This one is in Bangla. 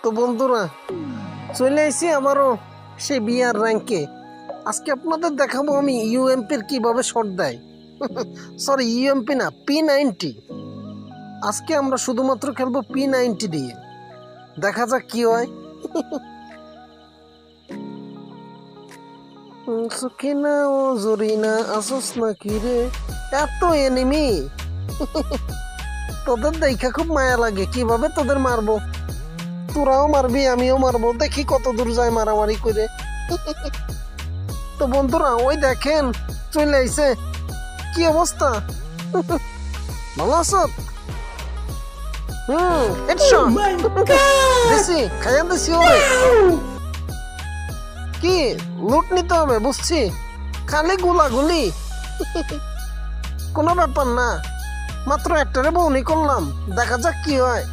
তো বন্ধুরা চলে আইছি আমারও সেই বিয়ার র্যাঙ্কে। আজকে আপনাদের দেখাবো আমি ইউএমপির কিভাবে শট দেয়। সরি, ইউএমপি না, P90। আজকে আমরা শুধুমাত্র খেলবো P90 দিয়ে, দেখা যাক কি হয়। সুখিনা ও জরিনা আসস না কি রে, এত এনিমি। তোদের দেখা খুব মায়া লাগে, কিভাবে তোদের মারবো। তোরাও মারবি আমিও মারবো, দেখি কত দূর যায় মারামারি করে। তো বন্ধুরা ওই দেখেন চলে আইছে। কি অবস্থা, ভালো আছো? হেডশট দিছি, খাইয়া দিছি ওরে। কি লুট নিতে হবে বুঝছি, খালি গুলাগুলি। কোনো ব্যাপার না, মাত্র একটারে বউনি করলাম, দেখা যাক কি হয়।